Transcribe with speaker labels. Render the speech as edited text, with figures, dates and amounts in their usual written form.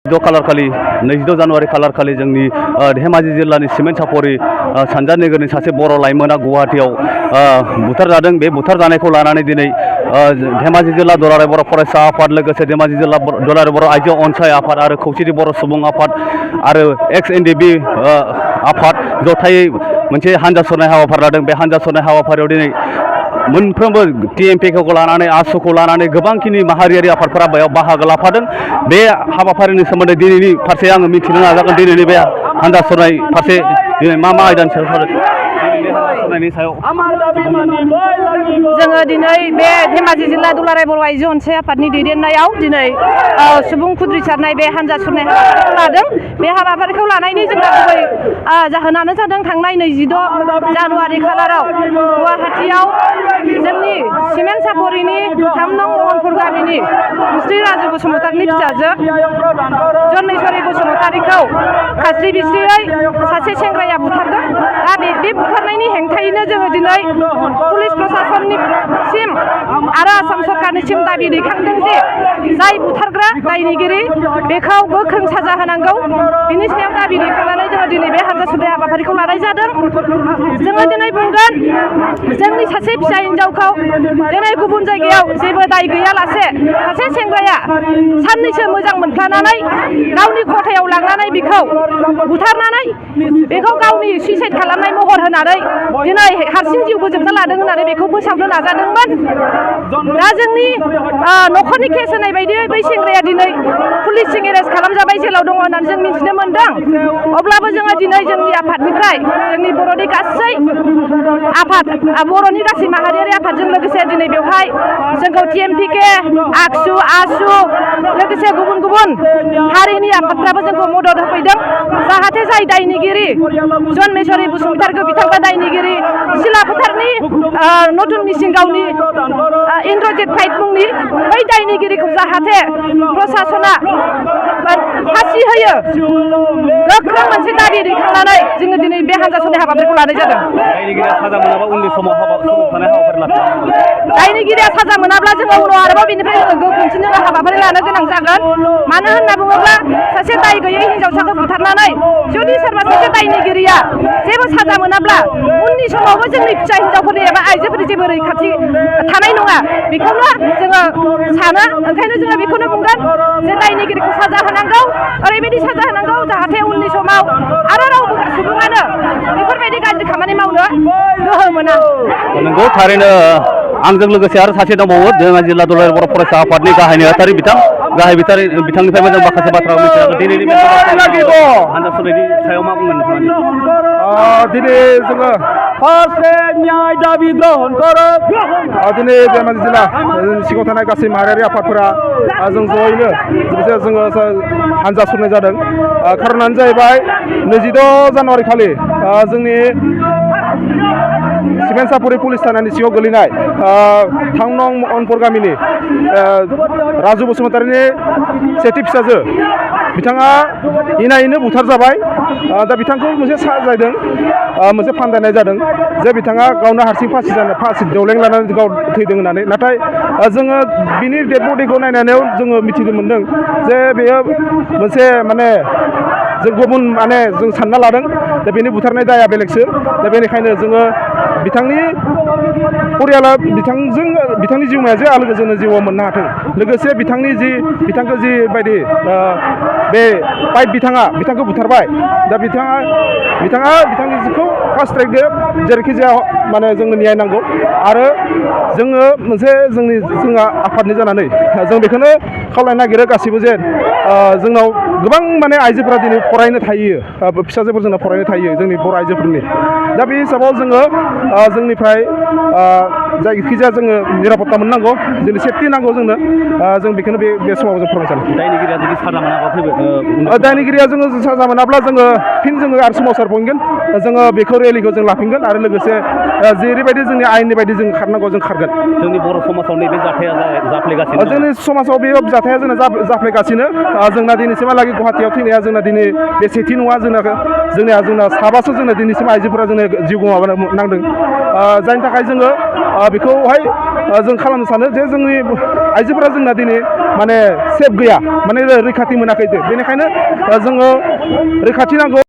Speaker 1: खालार खालि 22 जानुवारि खालार खालि जोंनि धेमाजि जिल्लानि सिमेन्ट सापरि सानजा नोगोरनि सासे बर' लाइमोना गुवाहाटीआव बुथारजादों। बे बुथारजानायखौ लानानै दिनै धेमाजि जिल्ला दुलाराय बर' फरायसा आफाद लोगोसे धेमाजि जिल्ला दुलाराय बर' आइजो अनसाय आफाद आरो खौसेथि बर' सुबुं आफाद आरो एक्स एनडिबि आफाद जथायै मोनसे हानजा सुरनाय हाबाफारि लादों। बे हानजा सुरनाय हाबाफारियाव दिनै मोनफ्रोमबो टिएमपिखौ लानानै आसुखौ लानानै गोबांखिनि माहारियारि आफादफोरा बेयाव बाहागो लाफादों। बे हाबाफारिनि सोमोन्दै दिनैनि फारसे आङो मिथिनो नाजागोन। दिनैनि बे हानजा सुरनाय फारसे दिनै मा आयदानि सायाव
Speaker 2: जोङो दिनै बे धेमाजि जिल्ला दुलाराय बर' आइजो अनसाय आफादनि दैदेननायाव दिनै सुबुं खुद्रिसारनाय बे हानजा सुरनाय हाबाफारिखौ लादों। बे हाबाफारिखौ लानायनि जोंहा गुबै जाहोनानो जादों थांनाय 22 जानुवारि खालाराव गुवाहाटीआव जोंनि सिमेन्ट सापरिनि 3 नं महनपुर गामिनि मुस्रि राजु बसुमतारिनि फिसाजो जन्मेश्वरी बसुमतारिखौ खास्रि बिस्रियै सासे सेंग्राया बुथारदों। दा बे बुथारनायनि हेंथायैनो जोङो दिनै पुलिस प्रशासननिसिम आरो आसाम सरकारनिसिम दाबि दैखांदों जे जाय बुथारग्रा दायनिगिरि बेखौ गोख्रों साजा होनांगौ। बिनि सायाव दाबि दैखांनानै जोङो दिनै बे हानजा सुरनाय हाबाफारिखौ लानाय जादों। जोङो दिनै बुंगोन जोंनि सासे फिसा हिन्जावखौ दिनै गुबुन जायगायाव जेबो दाय गैयालासे सासे सेंग्राया साननैसो मोजां मोनफ्लानानै गावनि खथायाव लांनानै बिखौ बुथारनानै बेखौ गावनि सुइसाइड खालामनाय महर होनानै दिनै हारसिं जिउ फोजोबना लादों होननानै बेखौ फोसावनो नाजादोंमोन। दा जोंनि न'खरनि केस होनाय बायदियै बै सेंग्राया दिनै पुलिसजों एरेस्ट खालामजाबाय, जेलाव दङ होननानै जों मिथिनो मोनदों। अब्लाबो जोङो दिनै जोंनि आफादनिफ्राय जोंनि बर'नि गासै आफाद बर'नि गासै माहारियारि आफादजों लोगोसे दिनै बेवहाय जोंखौ टिएमपिके आक्सु आसु लोगोसे गुबुन गुबुन हारिनि आफादफ्राबो जोंखौ मदद होफैदों। जाहाथे जाय दायनिगिरि जन्मेश्वरी बसुमतारिखौ बिथांखौ दायनिगिरि सिलाफोथारनि नतुन मिसिं गावनि इन्द्रजित फाइट मुंनि बै दायनिगिरिखौ जाहाथे प्रशासना फासि होयो, गोख्रों मोनसे दाबि दैखांनानै जोङो दिनै बे हानजा सुरनाय हाबाफारिखौ लानाय जादों। दायनिगिरिया साजा मोनाब्ला जोङो उनाव आरोबाव बेनिफ्राय जोङो गोख्रोंसिन हाबाफारि लानो गोनां जागोन। मानो होनना बुङोब्ला सासे दाय गैयै हिन्जावसाखौ बुथारनानै जुदि सोरबा सासे दायनिगिरिया जेबो साजा मोनाब्ला उननि समावबो जोंनि फिसा हिन्जावफोरनि एबा आइजोफोरनि जेबो रैखाथि थानाय नङा, बेखौनो जोङो सानो। ओंखायनो जोङो बेखौनो बुंगोन जे दायनिगिरिखौ साजा होनांगौ, ओरैबायदि साजा होनांगौ जाहाथे उननि समाव आरो रावबो सुबुङानो बेफोरबायदि गाज्रि खामानि मावनो गोहो मोना।
Speaker 1: नंगौ, थारैनो आंजों लोगोसे आरो सासे दंबावो धेमाजि जिल्ला दुलाराय बर' फरायसा आफादनि गाहाय नेहाथारि बिथांनिफ्रायबो जों माखासे बाथ्रा मिथिनांगोन। दिनैनि बे हानजा सुरनायनि सायाव मा बुंगोन नोंथाङा?
Speaker 3: दिनै जोङो न्याय दाबि ग्रहण करो। दिनै धेमाजि जिल्ला सिङाव थानाय गासै माहारियारि आफादफोरा जों जयैनो जोङो हानजा सुरनाय जादों। खारनानो जाहैबाय 22 जानुवारि खालि जोंनि सिमेन्ट सापरि पुलिस थानानि सिङाव गोलैनाय 3 नं महनपुर गामिनि राजु बसुमतारिनि सेथि फिसाजो बिथाङा इनायैनो बुथारजाबाय। दा बिथांखौ मोनसे साजायदों, मोनसे फान्दायनाय जादों जे बिथाङा गावनो हारसिं फासि दौलें लानानै गाव थैदों होननानै। नाथाय जोङो बिनि डेड बडिखौ नायनानै जोङो मिथिनो मोन्दों जे बेयो मोनसे जों गुबुन जों सानना लादों दा बेनि बुथारनाय दाया बेलेगसो। दा बेनिखायनो जोङो बिथांनि परियाला बिथांनि जिउमाया जे आलो गोजोन जिउआव मोननो हाथों। लोगोसे बिथांखौ जिबायदि बे पाइप बिथांखौ बुथारबाय, दा बिथाङा बिथांनि जिउखौ फार्स्ट ट्रेक जेरैखि जाया जोंनो न्याय नांगौ। आरो जोङो मोनसे जोंहा आफादनि जानानै जों बेखौनो खावलायनो नागिरो गासिबो जे जोंनाव गोबां आइजोफोरा दिनै फरायनो थायो, फिसाजोफोर जोंना फरायनो थायो जोंनि बर' आइजोफोरनि। दा बे हिसाबाव जोङो जोंनिफ्राय जायखिजाया जोङो निरापत्ता मोननांगौ, जोंनो सेफटि नांगौ जोंनो। जों बेखौनो बे समाव जों फोरमायनो सानो। दायनिगिरिया जोङो साजा मोनाब्ला जोङो फिन आरो सोमावसारबावगोन। जोङो बेखौ रेलिखौ जों लाफिनगोन आरो लोगोसे जेरैबायदि जोंनि आयेननि बायदि जों खारनांगौ जों खारगोन।
Speaker 1: जोंनि बर' समाजाव नैबे जाथाया जाफ्लेगासिनो।
Speaker 3: जोंनि समाजाव बे जाथाया जोंना जाफ्लेगासिनो। जोंना दिनैसिमहालागै गुवाहाटीआव थैनाया जोंना दिनै बे सेथि नङा। जोंना 7 जोंना दिनैसिम आइजोफोरा जोंना जिउ गोमानो नांदों। जायनि थाखाय जोङो बेखौहाय जों खालामनो सानो जे जोंनि आइजोफोरा जोंना दिनै माने सेफ गैया माने रैखाथि मोनाखै बेनिखायनो जोङो रैखाथि नांगौ।